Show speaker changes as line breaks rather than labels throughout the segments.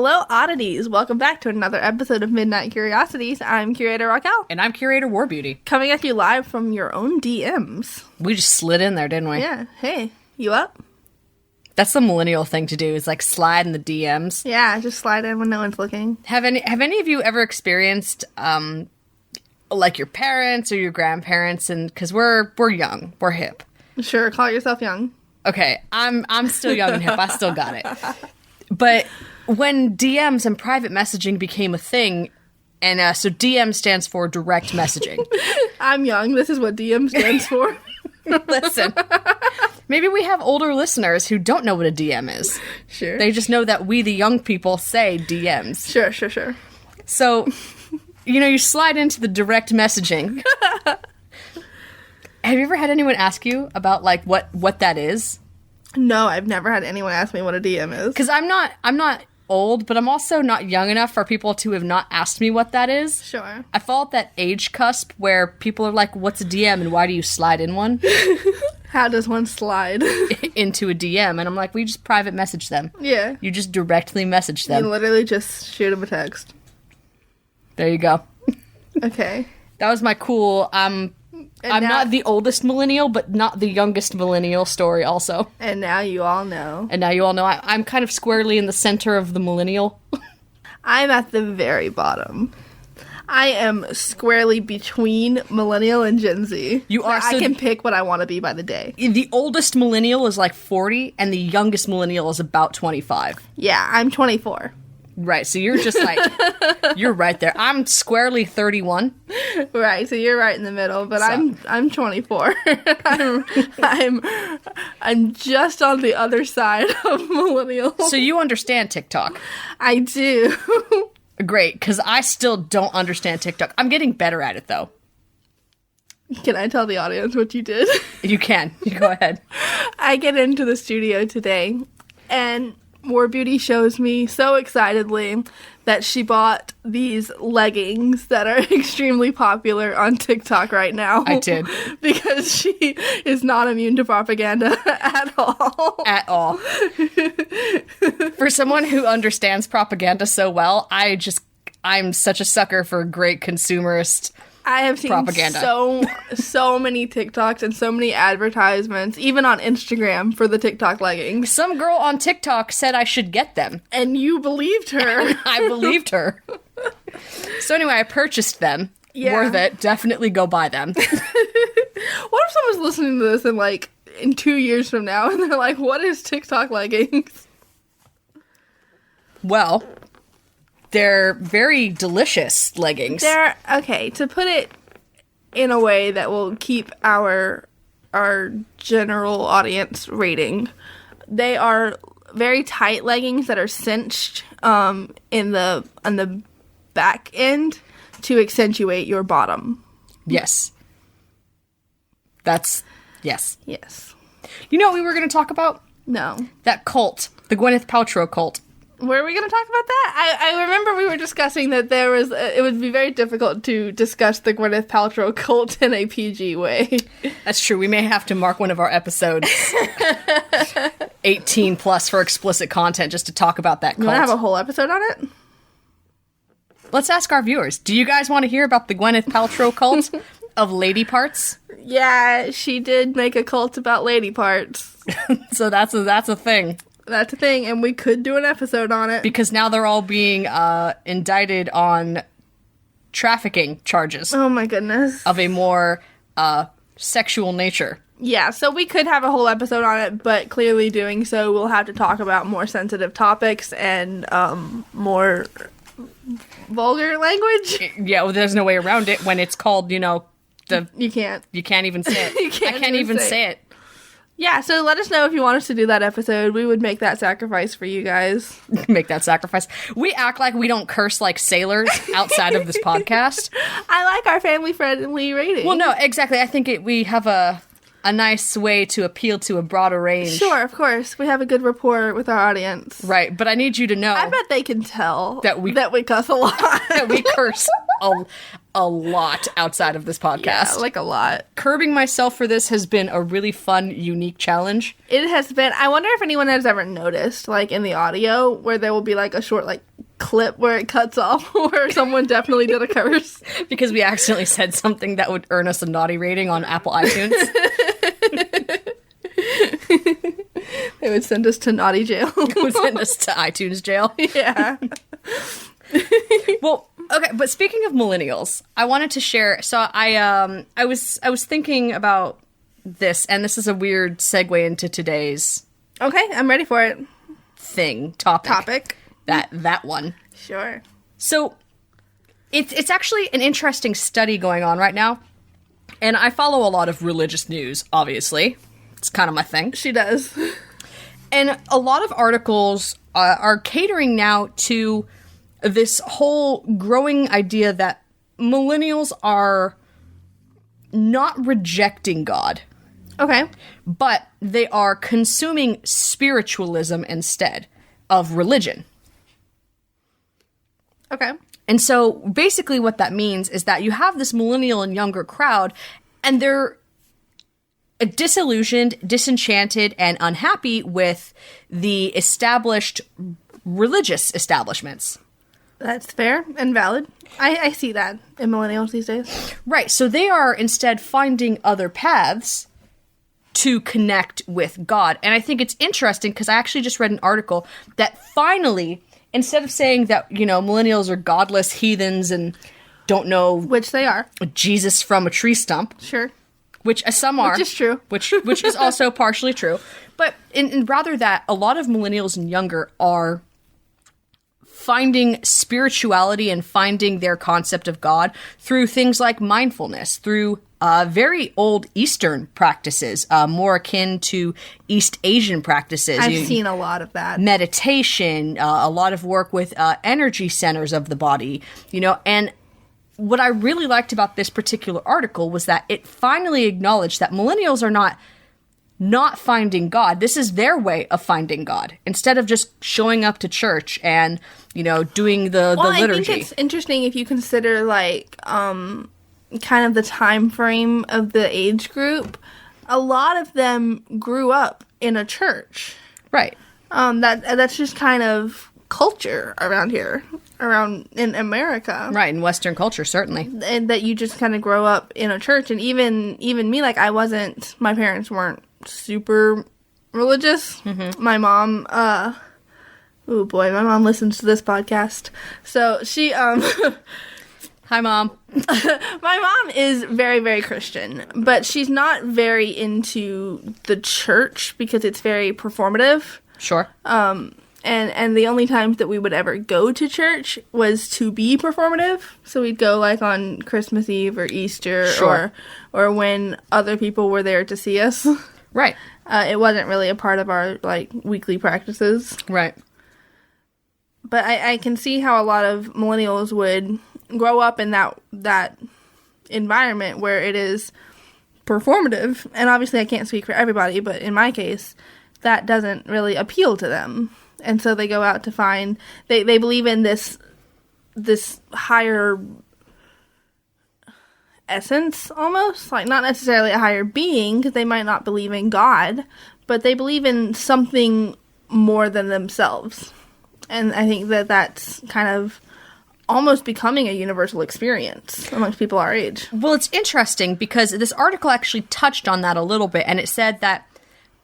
Hello, oddities. Welcome back to another episode of Midnight Curiosities. I'm Curator Raquel.
And I'm Curator Warbeauty.
Coming at you live from your own DMs.
We just slid in there, didn't we?
Yeah. Hey, you up?
That's the millennial thing to do, is like slide in the DMs.
Yeah, just slide in when no one's looking.
Have any of you ever experienced, like your parents or your grandparents, and because we're young, we're hip.
Sure, call yourself young.
Okay, I'm still young and hip. I still got it. But when DMs and private messaging became a thing, and so DM stands for direct messaging.
I'm young. This is what DM stands for.
Listen, maybe we have older listeners who don't know what a DM is.
Sure.
They just know that we, the young people, say DMs.
Sure.
So, you slide into the direct messaging. Have you ever had anyone ask you about, like, what that is?
No, I've never had anyone ask me what a DM is.
Because I'm not old, but I'm also not young enough for people to have not asked me what that is.
Sure.
I fall at that age cusp where people are like, what's a DM and why do you slide in one?
How does one slide?
Into a DM. And I'm like, we just private message them.
Yeah.
You just directly message them.
You literally just shoot them a text.
There you go.
Okay.
That was my cool, I'm not the oldest millennial, but not the youngest millennial story also.
And now you all know.
I'm kind of squarely in the center of the millennial.
I'm at the very bottom. I am squarely between millennial and Gen Z.
You are.
I can pick what I want to be by the day.
The oldest millennial is like 40, and the youngest millennial is about 25.
Yeah, I'm 24.
Right, so you're just like, you're right there. I'm squarely 31.
Right, so you're right in the middle, but I'm 24. I'm just on the other side of millennials.
So you understand TikTok?
I do.
Great, because I still don't understand TikTok. I'm getting better at it, though.
Can I tell the audience what you did?
You can. You go ahead.
I get into the studio today, and Warbeauty shows me so excitedly that she bought these leggings that are extremely popular on TikTok right now.
I did.
Because she is not immune to propaganda at all.
At all. For someone who understands propaganda so well, I'm such a sucker for great consumerist
I have seen
propaganda.
so many TikToks and so many advertisements, even on Instagram, for the TikTok leggings.
Some girl on TikTok said I should get them.
And you believed her.
I believed her. So anyway, I purchased them. Yeah. Worth it. Definitely go buy them.
What if someone's listening to this in 2 years from now and they're like, what is TikTok leggings?
Well, they're very delicious leggings.
Okay, to put it in a way that will keep our general audience rating, they are very tight leggings that are cinched on the back end to accentuate your bottom.
Yes. Yes.
Yes.
You know what we were going to talk about?
No.
That cult. The Gwyneth Paltrow cult.
Were we going to talk about that? I remember we were discussing that it would be very difficult to discuss the Gwyneth Paltrow cult in a PG way.
That's true. We may have to mark one of our episodes 18 plus for explicit content just to talk about that cult.
You want to have a whole episode on it?
Let's ask our viewers. Do you guys want to hear about the Gwyneth Paltrow cult of lady parts?
Yeah, she did make a cult about lady parts.
So that's a thing.
That's a thing, and we could do an episode on it.
Because now they're all being indicted on trafficking charges.
Oh my goodness.
Of a more sexual nature.
Yeah, so we could have a whole episode on it, but clearly doing so, we'll have to talk about more sensitive topics and more vulgar language.
Yeah, well, there's no way around it when it's called,
You can't
even say it. I can't even say it.
Yeah, so let us know if you want us to do that episode. We would make that sacrifice for you guys.
Make that sacrifice. We act like we don't curse like sailors outside of this podcast.
I like our family-friendly rating.
Well, no, exactly. I think we have a nice way to appeal to a broader range.
Sure, of course. We have a good rapport with our audience.
Right, but I need you to know...
I bet they can tell
that we
cuss a lot.
That we curse a lot outside of this podcast.
Yeah, like a lot.
Curbing myself for this has been a really fun, unique challenge.
It has been. I wonder if anyone has ever noticed, like, in the audio, where there will be, like, a short, like, clip where it cuts off, where someone definitely did a curse.
Because we accidentally said something that would earn us a naughty rating on Apple iTunes.
They would send us to naughty jail.
They would send us to iTunes jail.
Yeah.
Well, okay, but speaking of millennials, I wanted to share. So I was thinking about this, and this is a weird segue into today's
Okay, I'm ready for it.
topic. That one.
Sure.
So it's actually an interesting study going on right now, and I follow a lot of religious news. Obviously, it's kind of my thing.
She does.
And a lot of articles are catering now to this whole growing idea that millennials are not rejecting God.
Okay.
But they are consuming spiritualism instead of religion.
Okay.
And so basically what that means is that you have this millennial and younger crowd, and they're disillusioned, disenchanted, and unhappy with the established religious establishments.
That's fair and valid. I see that in millennials these days.
Right, so they are instead finding other paths to connect with God. And I think it's interesting because I actually just read an article that finally, instead of saying that, you know, millennials are godless heathens and don't know
Which they are.
Jesus from a tree stump,
Sure.
which some are.
Which is true.
Which is also partially true. But in rather that a lot of millennials and younger are finding spirituality and finding their concept of God through things like mindfulness, through very old Eastern practices, more akin to East Asian practices.
I've seen a lot of that.
Meditation, a lot of work with energy centers of the body, you know, and what I really liked about this particular article was that it finally acknowledged that millennials are not finding God. This is their way of finding God. Instead of just showing up to church and, you know, doing the liturgy.
I think it's interesting if you consider, like, kind of the time frame of the age group. A lot of them grew up in a church.
Right.
That's just kind of culture around here, around in America.
Right, in Western culture, certainly.
And that you just kind of grow up in a church. And even me, like, my parents weren't super religious. Mm-hmm. My mom, oh boy, my mom listens to this podcast. So she,
Hi, Mom.
my mom is very, very Christian, but she's not very into the church because it's very performative.
Sure.
And the only times that we would ever go to church was to be performative. So we'd go, like, on Christmas Eve or Easter.
Sure.
or when other people were there to see us.
Right.
It wasn't really a part of our, like, weekly practices.
Right.
But I can see how a lot of millennials would grow up in that environment where it is performative. And obviously I can't speak for everybody, but in my case, that doesn't really appeal to them. And so they go out to find, they believe in this higher essence, almost. Like, not necessarily a higher being, because they might not believe in God, but they believe in something more than themselves. And I think that that's kind of almost becoming a universal experience amongst people our age.
Well, it's interesting because this article actually touched on that a little bit, and it said that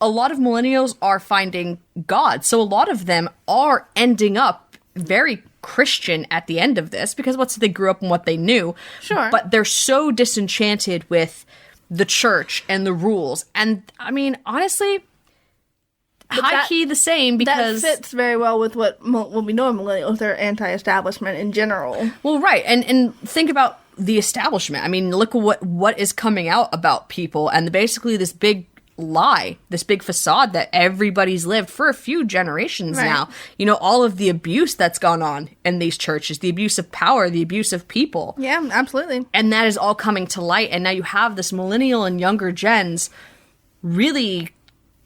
a lot of millennials are finding God. So a lot of them are ending up very Christian at the end of this because they grew up in what they knew.
Sure.
But they're so disenchanted with the church and the rules. And I mean, honestly, high-key the same because
that fits very well with what we know of millennials. They're anti-establishment in general.
Well, right. And think about the establishment. I mean, look at what is coming out about people and basically this big lie, this big facade that everybody's lived for a few generations now. You know, all of the abuse that's gone on in these churches, the abuse of power, the abuse of people.
Yeah, absolutely.
And that is all coming to light. And now you have this millennial and younger gens really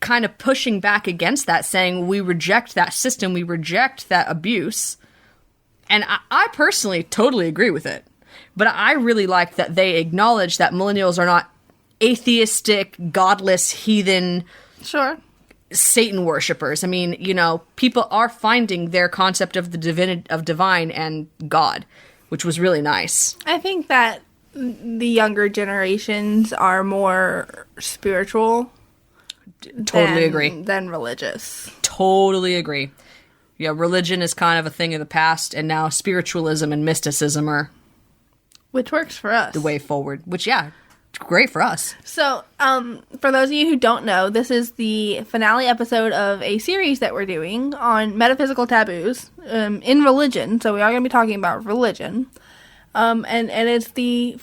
kind of pushing back against that, saying we reject that system, we reject that abuse. And I personally totally agree with it. But I really like that they acknowledge that millennials are not atheistic, godless, heathen,
Sure.
Satan worshippers. I mean, you know, people are finding their concept of the divine and God, which was really nice.
I think that the younger generations are more spiritual.
Totally agree.
Than religious.
Totally agree. Yeah, religion is kind of a thing of the past, and now spiritualism and mysticism are
Which works for us.
the way forward. Which, yeah, great for us.
So, for those of you who don't know, this is the finale episode of a series that we're doing on metaphysical taboos in religion. So we are going to be talking about religion. And it's the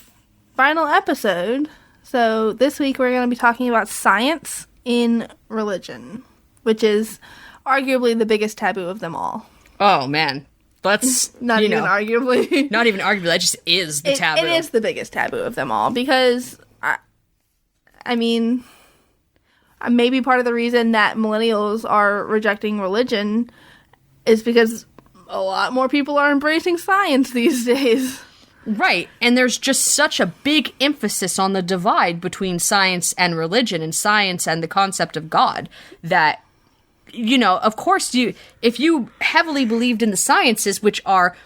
final episode. So this week we're going to be talking about science in religion, which is arguably the biggest taboo of them all.
Oh, man. That's,
Not even arguably.
Not even arguably. That just is the taboo.
It is the biggest taboo of them all because, I mean, maybe part of the reason that millennials are rejecting religion is because a lot more people are embracing science these days.
Right. And there's just such a big emphasis on the divide between science and religion and science and the concept of God that, you know, of course, if you heavily believed in the sciences, which are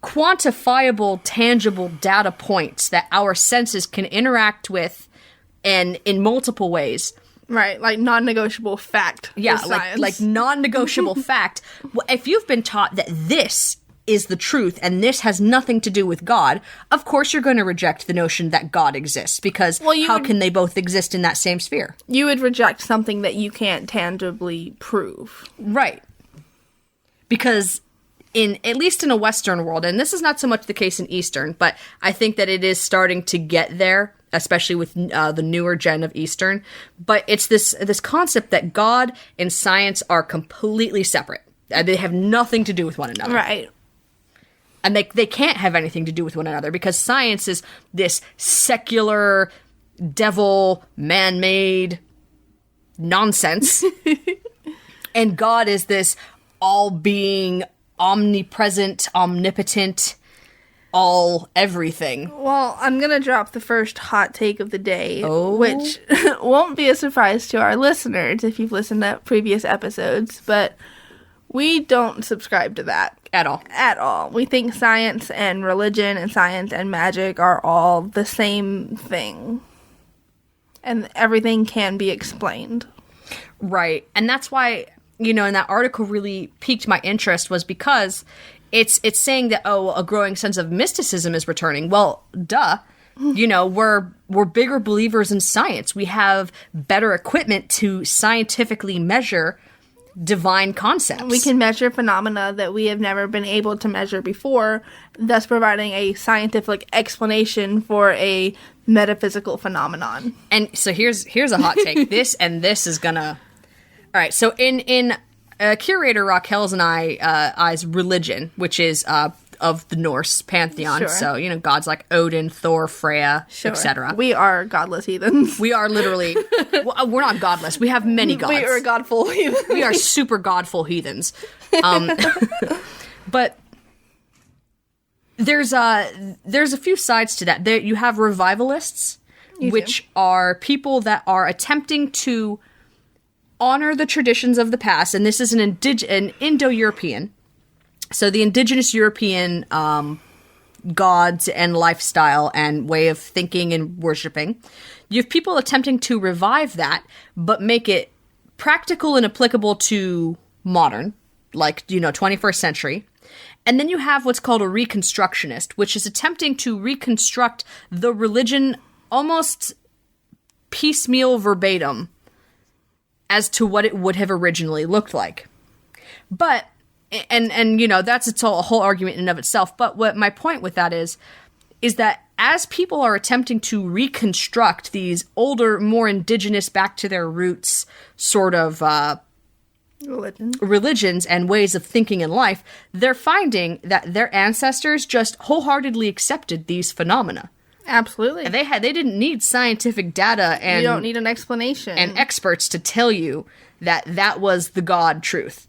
quantifiable, tangible data points that our senses can interact with and in multiple ways.
Right, like non-negotiable fact.
Yeah, like non-negotiable fact. Well, if you've been taught that this is the truth and this has nothing to do with God, of course you're going to reject the notion that God exists because can they both exist in that same sphere?
You would reject something that you can't tangibly prove.
Right. Because at least in a Western world, and this is not so much the case in Eastern, but I think that it is starting to get there, especially with the newer gen of Eastern. But it's this concept that God and science are completely separate. They have nothing to do with one another.
Right.
And they can't have anything to do with one another because science is this secular, devil, man-made nonsense. And God is this all-being, omnipresent, omnipotent, all everything.
Well, I'm going to drop the first hot take of the day, which won't be a surprise to our listeners if you've listened to previous episodes, but we don't subscribe to that.
At all.
At all. We think science and religion and science and magic are all the same thing. And everything can be explained.
Right. And that's why, you know, and that article really piqued my interest was because it's saying that, a growing sense of mysticism is returning. Well, duh. You know, we're bigger believers in science. We have better equipment to scientifically measure divine concepts.
We can measure phenomena that we have never been able to measure before, thus providing a scientific explanation for a metaphysical phenomenon.
And so here's a hot take. This is gonna... All right, so in curator Raquel's and I's religion, which is of the Norse pantheon,
Sure.
So, you know, gods like Odin, Thor, Freya,
Sure.
etc.
We are godless heathens.
We are literally... well, we're not godless. We have many gods.
We are godful heathens.
We are super godful heathens. But there's a few sides to that. You have revivalists, which are people that are attempting to honor the traditions of the past, and this is an Indo-European. So the indigenous European gods and lifestyle and way of thinking and worshiping. You have people attempting to revive that, but make it practical and applicable to modern, like, you know, 21st century. And then you have what's called a reconstructionist, which is attempting to reconstruct the religion almost piecemeal verbatim as to what it would have originally looked like. But, and you know, that's a whole argument in and of itself. But what my point with that is that as people are attempting to reconstruct these older, more indigenous, back to their roots sort of religions and ways of thinking in life, they're finding that their ancestors just wholeheartedly accepted these phenomena.
Absolutely.
And they didn't need scientific data and
you don't need an explanation
and experts to tell you that was the God truth.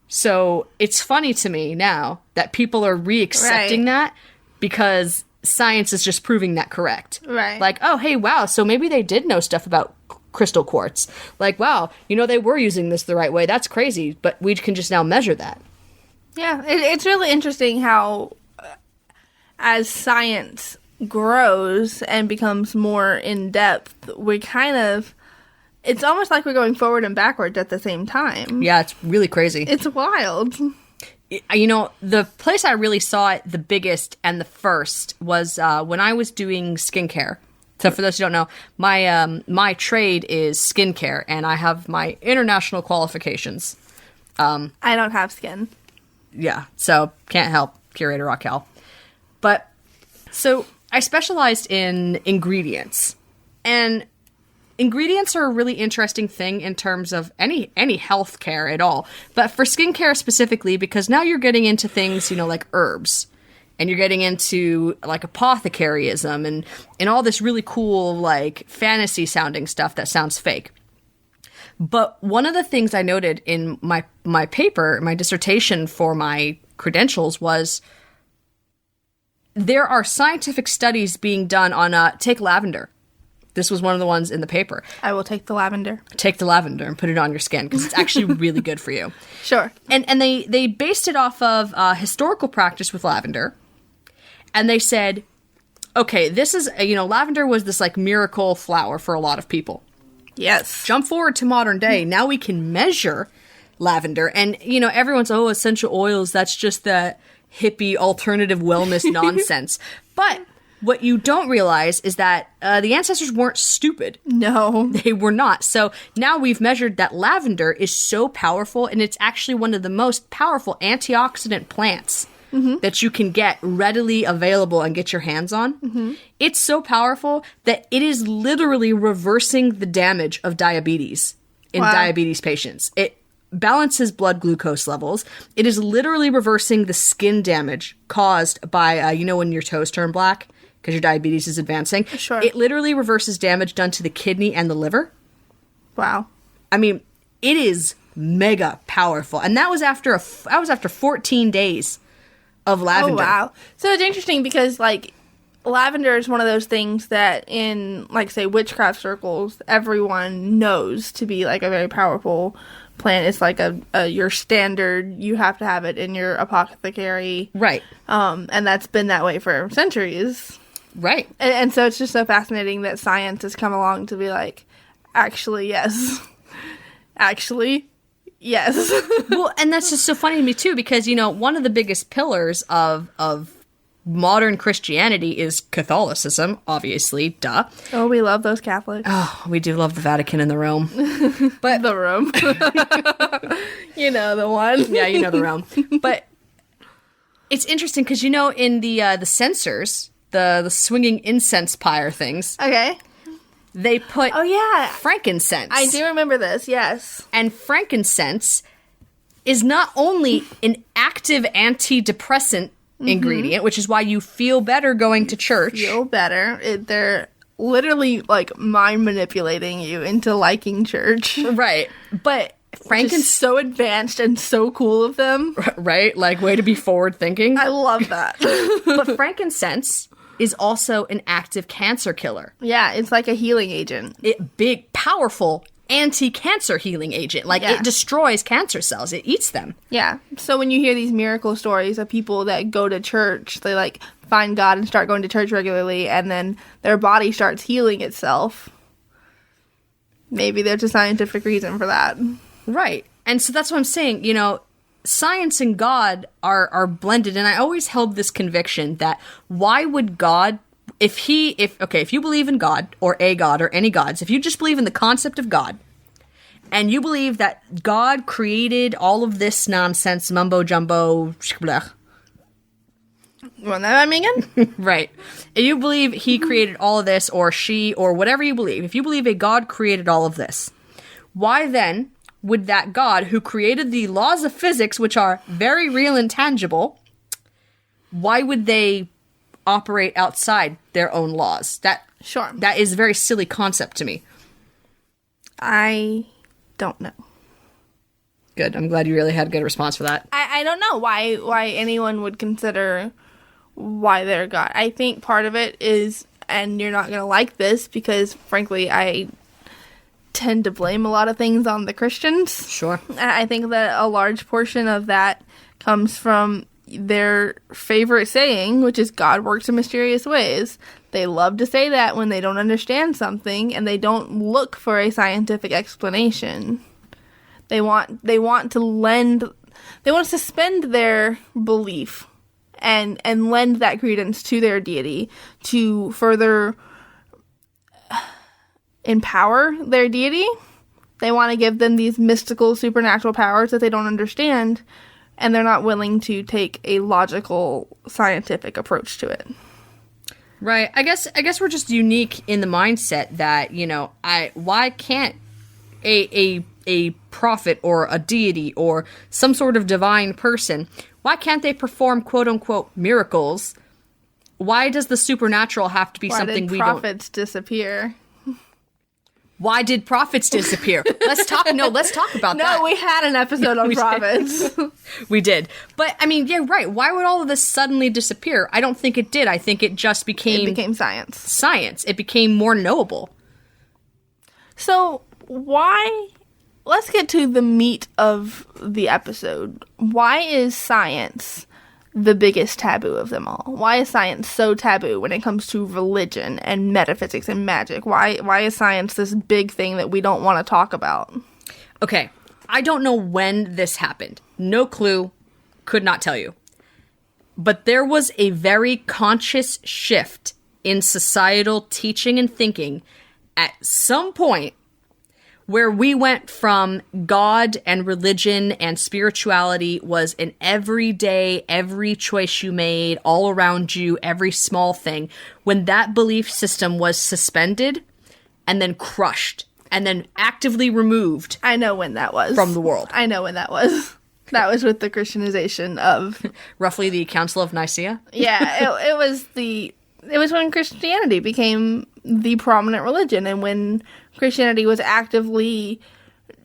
So it's funny to me now that people are reaccepting that because science is just proving that correct.
Right.
Like, oh, hey, wow, so maybe they did know stuff about crystal quartz. Like, wow, they were using this the right way. That's crazy, but we can just now measure that.
Yeah, it's really interesting how as science grows and becomes more in depth, we kind of, it's almost like we're going forward and backwards at the same time.
Yeah, it's really crazy.
It's wild.
The place I really saw it the biggest and the first was when I was doing skincare. So for those who don't know, my trade is skincare, and I have my international qualifications.
I don't have skin.
Yeah, so can't help, Curator Raquel. But, so I specialized in ingredients. And ingredients are a really interesting thing in terms of any health care at all. But for skincare specifically, because now you're getting into things, like herbs. And you're getting into, like, apothecaryism and all this really cool, like, fantasy-sounding stuff that sounds fake. But one of the things I noted in my paper, my dissertation for my credentials was there are scientific studies being done on, take lavender. This was one of the ones in the paper.
I will take the lavender.
Take the lavender and put it on your skin because it's actually really good for you.
Sure.
And they based it off of historical practice with lavender. And they said, okay, this is, lavender was this, like, miracle flower for a lot of people.
Yes.
Jump forward to modern day. Now we can measure lavender. And, everyone's, essential oils, that's just that hippie alternative wellness nonsense. But what you don't realize is that the ancestors weren't stupid.
No.
They were not. So now we've measured that lavender is so powerful, and it's actually one of the most powerful antioxidant plants that you can get readily available and get your hands on. Mm-hmm. It's so powerful that it is literally reversing the damage of diabetes in diabetes patients. It balances blood glucose levels. It is literally reversing the skin damage caused by, when your toes turn black because your diabetes is advancing.
Sure.
It literally reverses damage done to the kidney and the liver.
Wow.
I mean, it is mega powerful. And that was after 14 days of lavender.
Oh, wow. So it's interesting because, like, lavender is one of those things that in, like, say, witchcraft circles, everyone knows to be, like, a very powerful plant. It's like your standard, you have to have it in your apothecary.
Right.
And that's been that way for centuries.
Right.
And so it's just so fascinating that science has come along to be like, actually, yes. Actually, yes.
Well, and that's just so funny to me, too, because, one of the biggest pillars of modern Christianity is Catholicism, obviously, duh.
Oh, we love those Catholics.
Oh, we do love the Vatican and the Rome. But
the Rome. The one.
Yeah, the Rome. But it's interesting because, in the censers, the swinging incense pyre things.
Okay.
They put frankincense.
I do remember this, yes.
And frankincense is not only an active antidepressant ingredient, which is why you feel better going to church.
Feel better. They're literally, like, mind manipulating you into liking church.
Right. But frankincense,
so advanced and so cool of them.
Right? Like, way to be forward thinking.
I love that.
But frankincense is also an active cancer killer.
Yeah, it's like a healing agent.
Big, powerful anti-cancer healing agent. Like, it destroys cancer cells. It eats them.
Yeah. So when you hear these miracle stories of people that go to church, they, like, find God and start going to church regularly, and then their body starts healing itself. Maybe there's a scientific reason for that.
Right. And so that's what I'm saying, science and God are blended, and I always held this conviction that why would God, if you believe in God or a God or any gods, if you just believe in the concept of God and you believe that God created all of this nonsense, mumbo jumbo, blech.
You want that, Megan?
Right. If you believe he created all of this, or she, or whatever you believe, if you believe a God created all of this, why then would that God who created the laws of physics, which are very real and tangible, why would they operate outside their own laws? That is a very silly concept to me.
I don't know.
Good. I'm glad you really had a good response for that.
I don't know why anyone would consider why they're God. I think part of it is, and you're not going to like this because, frankly, I tend to blame a lot of things on the Christians.
Sure.
I think that a large portion of that comes from their favorite saying, which is God works in mysterious ways. They love to say that when they don't understand something and they don't look for a scientific explanation. They want to suspend their belief and lend that credence to their deity to further empower their deity. They want to give them these mystical supernatural powers that they don't understand, and they're not willing to take a logical scientific approach to it.
Right. I guess we're just unique in the mindset that, why can't a prophet or a deity or some sort of divine person, why can't they perform quote unquote miracles? Why does the supernatural have to be something we don't?
Why did prophets disappear?
Why did prophets disappear? Let's talk about that.
No, we had an episode on prophets.
We did. But, I mean, yeah, right. Why would all of this suddenly disappear? I don't think it did. I think it just became...
It became science.
Science. It became more knowable.
So, why... Let's get to the meat of the episode. Why is science the biggest taboo of them all? Why is science so taboo when it comes to religion and metaphysics and magic? Why is science this big thing that we don't want to talk about?
Okay, I don't know when this happened. No clue. Could not tell you. But there was a very conscious shift in societal teaching and thinking at some point where we went from God and religion and spirituality was an everyday, every choice you made, all around you, every small thing, when that belief system was suspended and then crushed and then actively removed.
I know when that was.
From the world.
I know when that was. That was with the Christianization of...
Roughly the Council of Nicaea?
Yeah, it was when Christianity became the prominent religion, and when Christianity was actively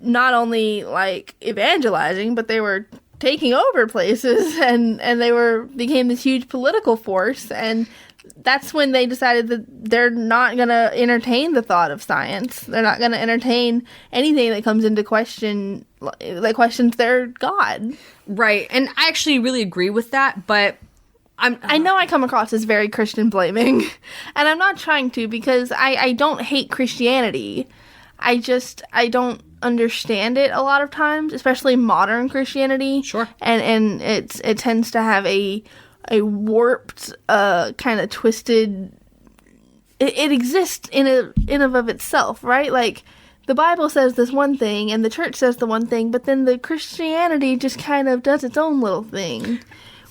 not only like evangelizing, but they were taking over places, and they became this huge political force, and that's when they decided that they're not going to entertain the thought of science. They're not going to entertain anything that comes into question, that questions their God.
Right, and I actually really agree with that, but I
know I come across as very Christian blaming, and I'm not trying to, because I don't hate Christianity. I don't understand it a lot of times, especially modern Christianity.
Sure.
And it tends to have a warped, kind of twisted. It exists in of itself, right? Like, the Bible says this one thing, and the church says the one thing, but then the Christianity just kind of does its own little thing.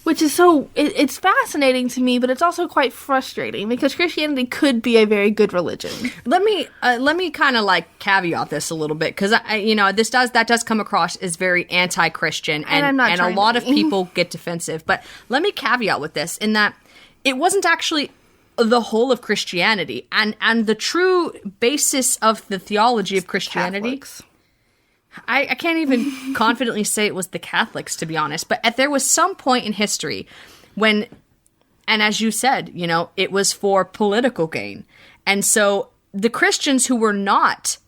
Which is it's fascinating to me, but it's also quite frustrating, because Christianity could be a very good religion.
Let me kind of like caveat this a little bit, because that does come across as very anti-Christian, and
I'm not
and a lot of people get defensive. But let me caveat with this in that it wasn't actually the whole of Christianity, and the true basis of the theology of Christianity.
Catholics.
I can't even confidently say it was the Catholics, to be honest, but there was some point in history when, and as you said, it was for political gain. And so the Christians who were not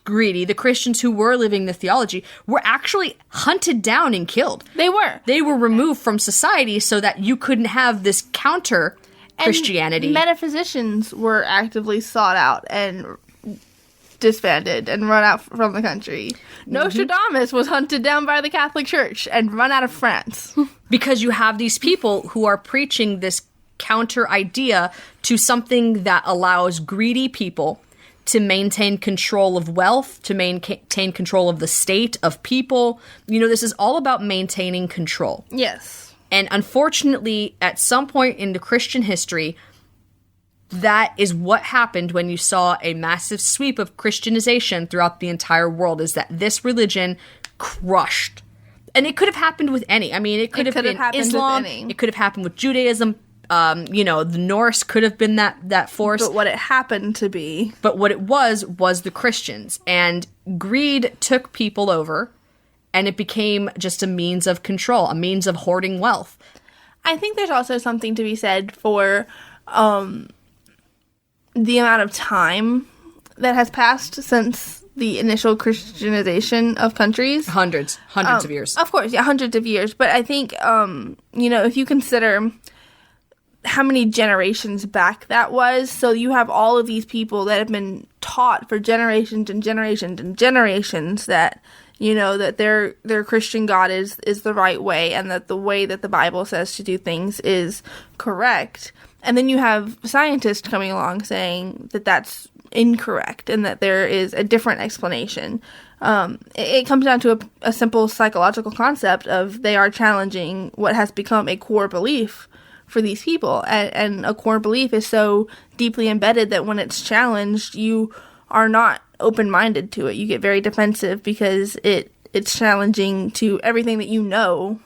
greedy, the Christians who were living the theology, were actually hunted down and killed.
They were.
They were removed from society so that you couldn't have this counter Christianity.
And metaphysicians were actively sought out and disbanded and run out from the country. Nostradamus was hunted down by the Catholic Church and run out of France.
Because you have these people who are preaching this counter idea to something that allows greedy people to maintain control of wealth, to maintain control of the state, of people. This is all about maintaining control.
Yes.
And unfortunately, at some point in the Christian history, that is what happened when you saw a massive sweep of Christianization throughout the entire world, is that this religion crushed. And it could have happened with any. I mean, it could have been Islam. It could have happened with Judaism. The Norse could have been that force.
But what it happened to be.
But what it was the Christians. And greed took people over, and it became just a means of control, a means of hoarding wealth.
I think there's also something to be said for the amount of time that has passed since the initial Christianization of countries.
Hundreds of years.
Of course, yeah, hundreds of years. But I think, if you consider how many generations back that was, so you have all of these people that have been taught for generations and generations and generations that, that their Christian God is the right way, and that the way that the Bible says to do things is correct. And then you have scientists coming along saying that that's incorrect and that there is a different explanation. It comes down to a simple psychological concept of they are challenging what has become a core belief for these people. And a core belief is so deeply embedded that when it's challenged, you are not open-minded to it. You get very defensive because it's challenging to everything that you know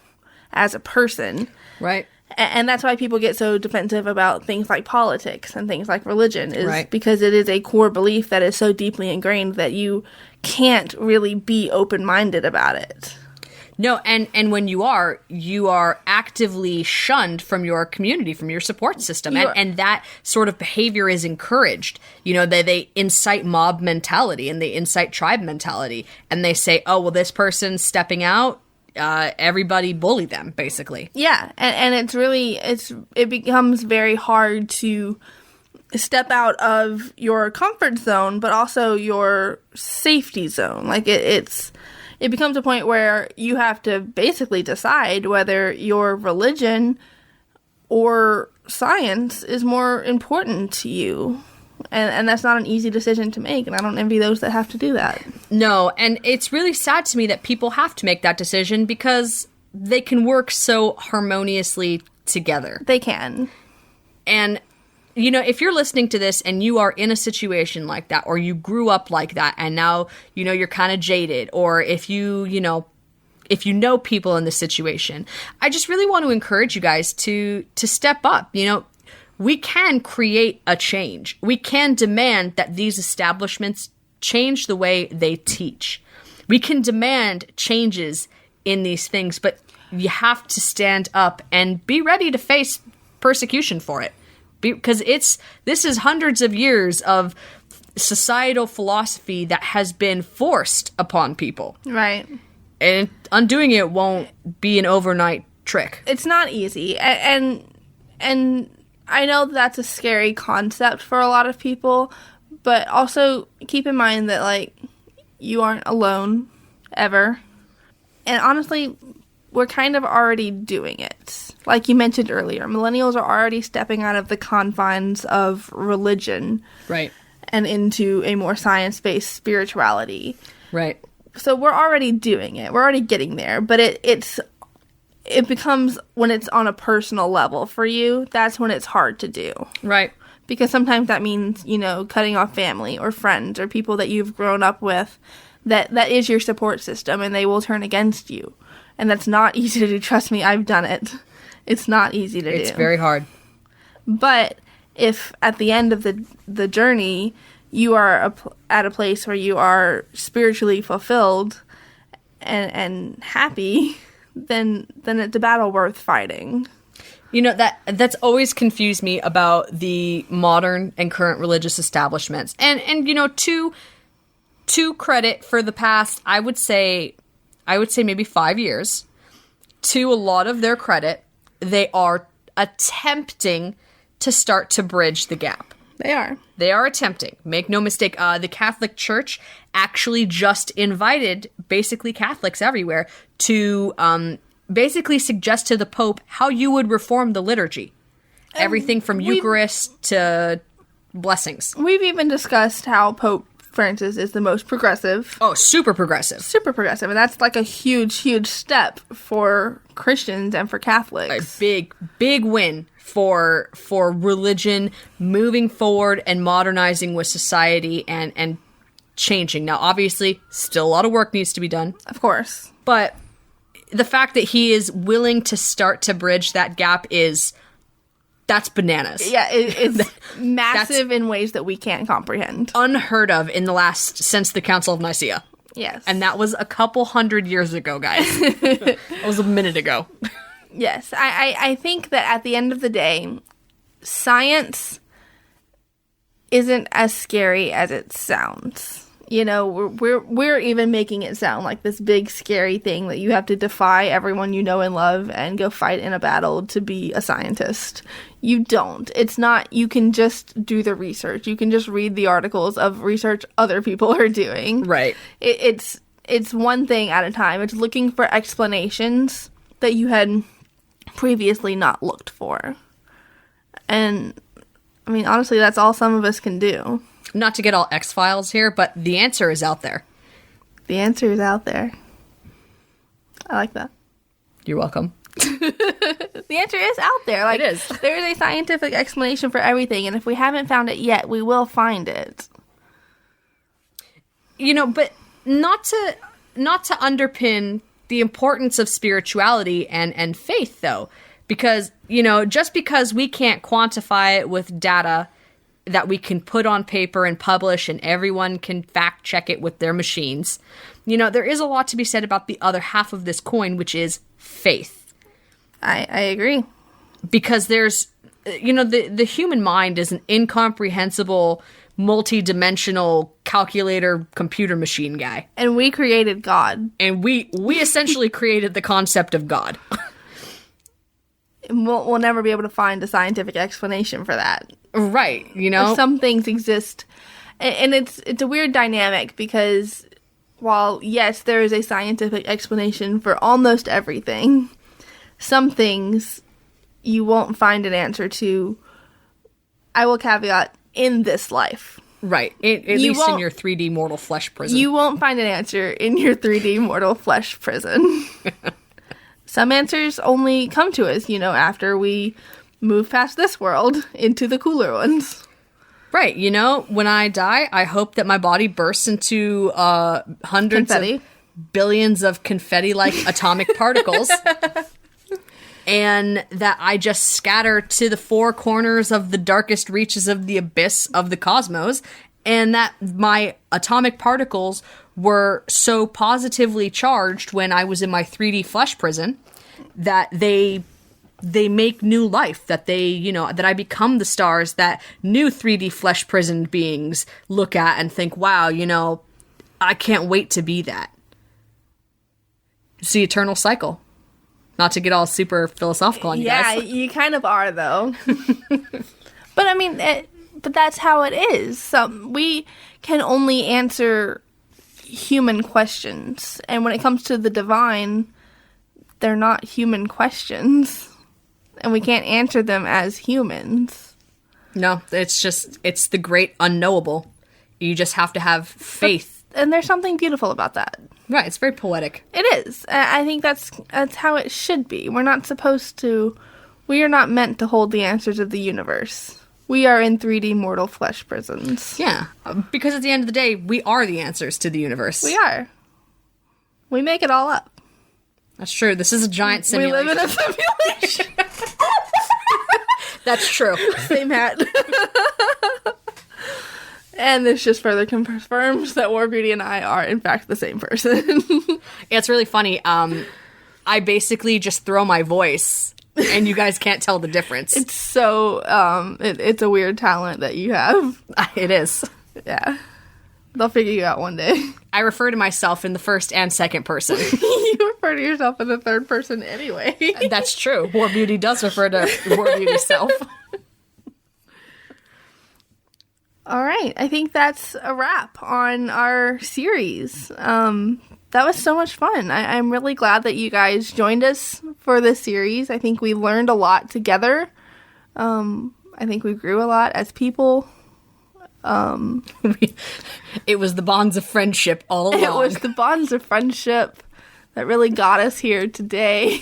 as a person.
Right.
And that's why people get so defensive about things like politics and things like religion, is
right.
because it is a core belief that is so deeply ingrained that you can't really be open-minded about it.
No, and when you are actively shunned from your community, from your support system, and that sort of behavior is encouraged. They incite mob mentality and they incite tribe mentality, and they say, oh, well, this person's stepping out, everybody bully them, basically.
Yeah, and it becomes very hard to step out of your comfort zone, but also your safety zone. Like it becomes a point where you have to basically decide whether your religion or science is more important to you. And that's not an easy decision to make, and I don't envy those that have to do that.
No, and it's really sad to me that people have to make that decision because they can work so harmoniously together.
They can.
And, if you're listening to this and you are in a situation like that, or you grew up like that, and now, you're kind of jaded, or if you know people in this situation, I just really want to encourage you guys to step up. We can create a change. We can demand that these establishments change the way they teach. We can demand changes in these things, but you have to stand up and be ready to face persecution for it. Because this is hundreds of years of societal philosophy that has been forced upon people.
Right.
And undoing it won't be an overnight trick.
It's not easy. And I know that's a scary concept for a lot of people, but also keep in mind that, you aren't alone, ever. And honestly, we're kind of already doing it. Like you mentioned earlier, millennials are already stepping out of the confines of religion.
Right.
And into a more science-based spirituality.
Right.
So we're already doing it. We're already getting there, but it becomes, when it's on a personal level for you, that's when it's hard to do.
Right.
Because sometimes that means, cutting off family or friends or people that you've grown up with that is your support system, and they will turn against you. And that's not easy to do. Trust me, I've done it. It's not easy to do.
It's very hard.
But if at the end of the journey, you are at a place where you are spiritually fulfilled and happy, then it's a battle worth fighting.
That's always confused me about the modern and current religious establishments. And to credit for the past, I would say maybe 5 years, to a lot of their credit, they are attempting to start to bridge the gap.
They are.
They are attempting. Make no mistake. The Catholic Church actually just invited basically Catholics everywhere to basically suggest to the Pope how you would reform the liturgy. Everything from Eucharist to blessings.
We've even discussed how Pope Francis is the most progressive.
Oh, super progressive.
Super progressive. And that's like a huge, huge step for Christians and for Catholics.
A big win for religion moving forward and modernizing with society and changing. Now, obviously, still a lot of work needs to be done.
Of course.
But the fact that he is willing to start to bridge that gap that's bananas.
Yeah, it's massive in ways that we can't comprehend.
Unheard of since the Council of Nicaea.
Yes.
And that was a couple hundred years ago, guys. That was a minute ago.
Yes, I think that at the end of the day, science isn't as scary as it sounds. You know, we're even making it sound like this big scary thing that you have to defy everyone you know and love and go fight in a battle to be a scientist. You don't. It's not. You can just do the research. You can just read the articles of research other people are doing.
Right.
It's one thing at a time. It's looking for explanations that you had previously not looked for. And I mean, honestly, that's all some of us can do.
Not to get all X-Files here, but the answer is out there.
The answer is out there. I like that.
You're welcome.
The answer is out there. Like,
it is.
There is a scientific explanation for everything, and if we haven't found it yet, we will find it.
You know, but not to underpin the importance of spirituality and faith, though. Because, you know, just because we can't quantify it with data that we can put on paper and publish and everyone can fact check it with their machines, you know, there is a lot to be said about the other half of this coin, which is faith.
I agree.
Because there's, you know, the human mind is an incomprehensible, multi-dimensional calculator computer machine guy.
And we created God.
And we essentially created the concept of God.
We'll never be able to find a scientific explanation for that.
Right, you know?
Some things exist. And it's a weird dynamic because while, yes, there is a scientific explanation for almost everything, some things you won't find an answer to, I will caveat, in this life.
Right, at least in your 3D mortal flesh prison.
You won't find an answer in your 3D mortal flesh prison. Some answers only come to us, you know, after we move past this world into the cooler ones.
Right, you know, when I die, I hope that my body bursts into hundreds of billions of confetti-like atomic particles. And that I just scatter to the four corners of the darkest reaches of the abyss of the cosmos, and that my atomic particles were so positively charged when I was in my 3D flesh prison that they make new life, that they, you know, that I become the stars that new 3D flesh prison beings look at and think, wow, you know, I can't wait to be that. It's the eternal cycle. Not to get all super philosophical on you guys.
Yeah, you kind of are, though. But I mean, but that's how it is. We can only answer human questions. And when it comes to the divine, they're not human questions. And we can't answer them as humans.
No, it's the great unknowable. You just have to have faith.
And there's something beautiful about that.
Right, it's very poetic.
It is. I think that's how it should be. We are not meant to hold the answers of the universe. We are in 3D mortal flesh prisons.
Yeah, because at the end of the day, we are the answers to the universe.
We are. We make it all up.
That's true. This is a giant simulation.
We live in a simulation.
That's true.
Same hat. And this just further confirms that War Beauty and I are, in fact, the same person.
Yeah, it's really funny. I basically just throw my voice, and you guys can't tell the difference.
It's so, it's a weird talent that you have.
It is.
Yeah. They'll figure you out one day.
I refer to myself in the first and second person.
You refer to yourself in the third person anyway.
That's true. War Beauty does refer to War Beauty's self.
All right. I think that's a wrap on our series. That was so much fun. I'm really glad that you guys joined us for this series. I think we learned a lot together. I think we grew a lot as people.
It was the bonds of friendship all along.
It was the bonds of friendship that really got us here today.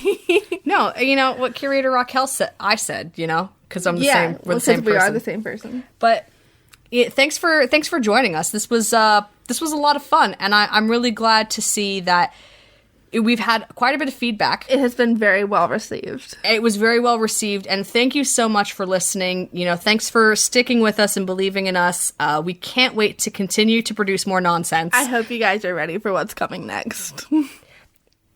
No, you know what Curator Raquel said. I said, you know, because I'm the same. We're the same person.
We are the same person.
But thanks for joining us. This was a lot of fun, and I'm really glad to see that we've had quite a bit of feedback.
It has been very well received.
It was very well received, and thank you so much for listening. You know, thanks for sticking with us and believing in us. We can't wait to continue to produce more nonsense.
I hope you guys are ready for what's coming next.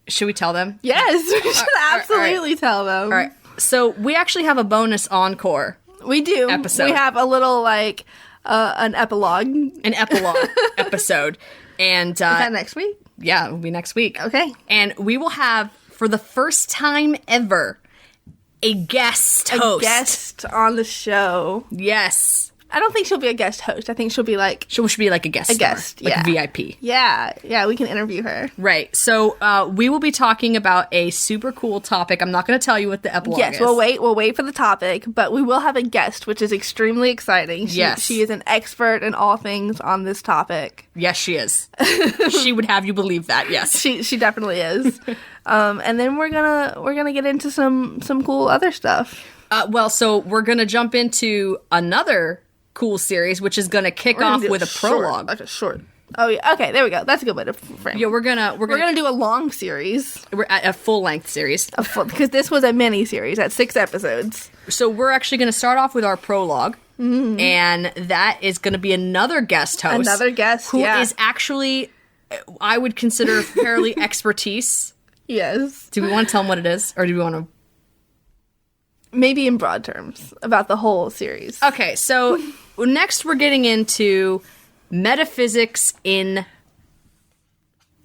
Should we tell them?
Yes, we should absolutely tell them.
All right. So we actually have a bonus encore.
We do.
Episode.
We have a little, like, an epilogue.
An epilogue episode. And
Is that next week?
yeah, it'll be next week.
Okay.
And we will have, for the first time ever, a guest host.
A guest on the show.
Yes.
I don't think she'll be a guest host. I think she'll be like...
She should be like a guest
A
star,
guest,
like
yeah.
a VIP.
Yeah, we can interview her.
Right. So we will be talking about a super cool topic. I'm not going to tell you what the epilogue is.
Yes, we'll wait for the topic, but we will have a guest, which is extremely exciting. She is an expert in all things on this topic.
Yes, she is. She would have you believe that, yes.
She definitely is. And then we're gonna get into some cool other stuff.
So we're going to jump into another cool series, which is going to kick off with a prologue.
Like a short. Oh yeah. Okay, there we go. That's a good way to frame.
Yeah, we're gonna
do a long series.
we're at a full length series.
Because this was a mini series at 6 episodes.
So we're actually going to start off with our prologue, and that is going to be another guest host.
Another guest,
who is actually, I would consider fairly expertise.
Yes.
Do we want to tell them what it is, or do we want to?
Maybe in broad terms about the whole series.
Okay, so next we're getting into metaphysics in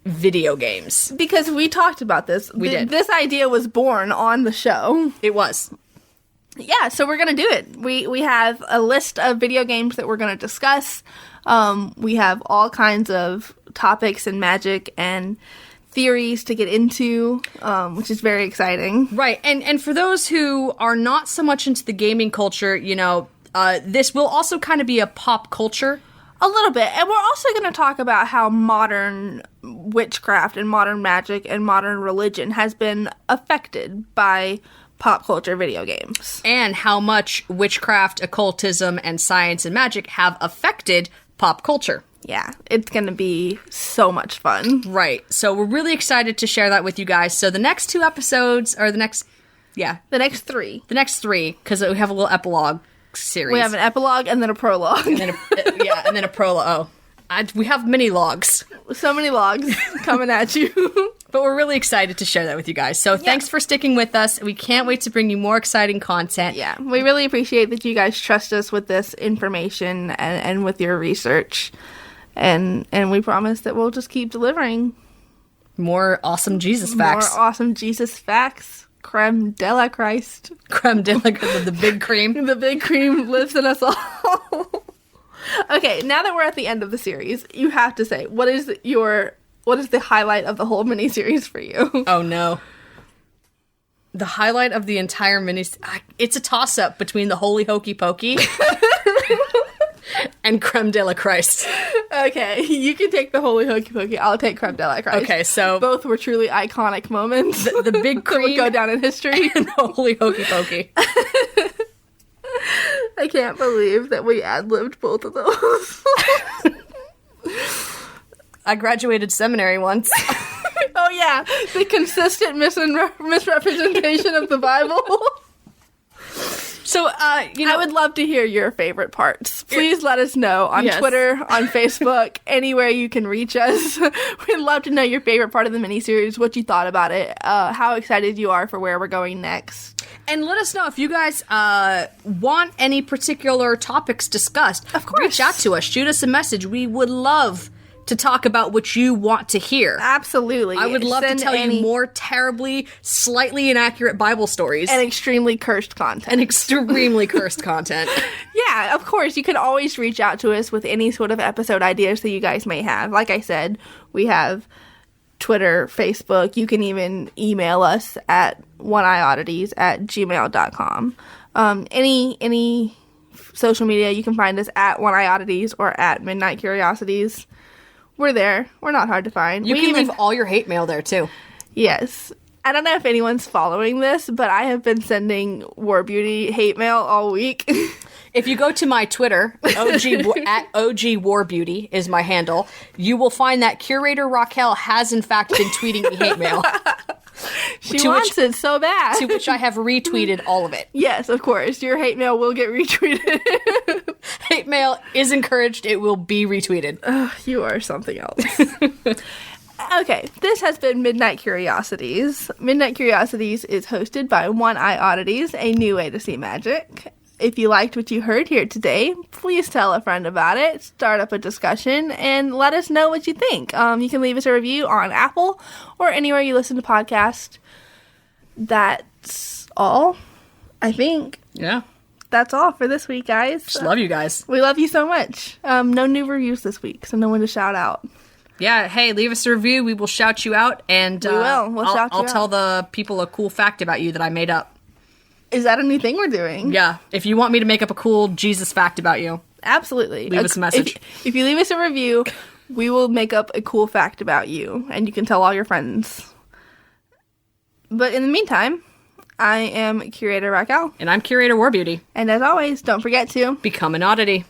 video games.
Because we talked about this.
We did.
This idea was born on the show.
It was.
Yeah, so we're going to do it. We have a list of video games that we're going to discuss. We have all kinds of topics and magic and theories to get into, which is very exciting.
Right, and for those who are not so much into the gaming culture, this will also kind of be a pop culture.
A little bit. And we're also going to talk about how modern witchcraft and modern magic and modern religion has been affected by pop culture video games.
And how much witchcraft, occultism, and science and magic have affected pop culture.
Yeah, it's going to be so much fun.
Right. So we're really excited to share that with you guys. So the next 2 episodes, or the next 3.
The next 3,
because we have a little epilogue series.
We have an epilogue and then a prologue.
And then and then a prologue. We have many logs.
So many logs coming at you.
But we're really excited to share that with you guys. So thanks for sticking with us. We can't wait to bring you more exciting content.
Yeah, we really appreciate that you guys trust us with this information and with your research. And we promise that we'll just keep delivering
more awesome Jesus facts.
More awesome Jesus facts. Creme de la Christ.
Creme de la the big cream.
The big cream lives in us all. Okay, now that we're at the end of the series, you have to say, what is the highlight of the whole miniseries for you?
Oh no. The highlight of the entire miniseries, it's a toss-up between the Holy Hokey Pokey and Creme de la Christ.
Okay, you can take the Holy Hokey Pokey. I'll take Creme de la Christ.
Okay, so
both were truly iconic moments.
The big cream
that would go down in history.
And the Holy Hokey Pokey.
I can't believe that we ad-libbed both of those.
I graduated seminary once.
Oh yeah, the consistent misrepresentation of the Bible.
So,
I would love to hear your favorite parts. Please let us know on Twitter, on Facebook, anywhere you can reach us. We'd love to know your favorite part of the miniseries, what you thought about it, how excited you are for where we're going next.
And let us know if you guys want any particular topics discussed.
Of course.
Reach out to us. Shoot us a message. We would love to talk about what you want to hear.
Absolutely.
I would love to tell you more terribly, slightly inaccurate Bible stories.
And extremely cursed content. Yeah, of course. You can always reach out to us with any sort of episode ideas that you guys may have. Like I said, we have Twitter, Facebook. You can even email us at oneeyeoddities@gmail.com. Any social media, you can find us at One Eye Oddities or at Midnight Curiosities. We're there. We're not hard to find.
You can leave all your hate mail there, too.
Yes. I don't know if anyone's following this, but I have been sending War Beauty hate mail all week.
If you go to my Twitter, at OG War Beauty is my handle, you will find that Curator Raquel has, in fact, been tweeting me hate mail.
She wants it so bad.
To which I have retweeted all of it.
Yes, of course. Your hate mail will get retweeted.
Hate mail is encouraged. It will be retweeted.
You are something else. Okay, this has been Midnight Curiosities. Midnight Curiosities is hosted by One Eye Oddities, a new way to see magic. If you liked what you heard here today, please tell a friend about it, start up a discussion, and let us know what you think. You can leave us a review on Apple or anywhere you listen to podcasts. That's all, I think.
Yeah.
That's all for this week, guys.
Just love you guys.
We love you so much. No new reviews this week, so no one to shout out.
Yeah, hey, leave us a review. We will shout you out, and
we will. We'll shout you
I'll
out.
tell the people a cool fact about you that I made up.
Is that a new thing we're doing?
Yeah, if you want me to make up a cool Jesus fact about you,
absolutely.
Leave us a message.
If you leave us a review, we will make up a cool fact about you, and you can tell all your friends. But in the meantime, I am Curator Raquel.
And I'm Curator Warbeauty.
And as always, don't forget to
become an oddity.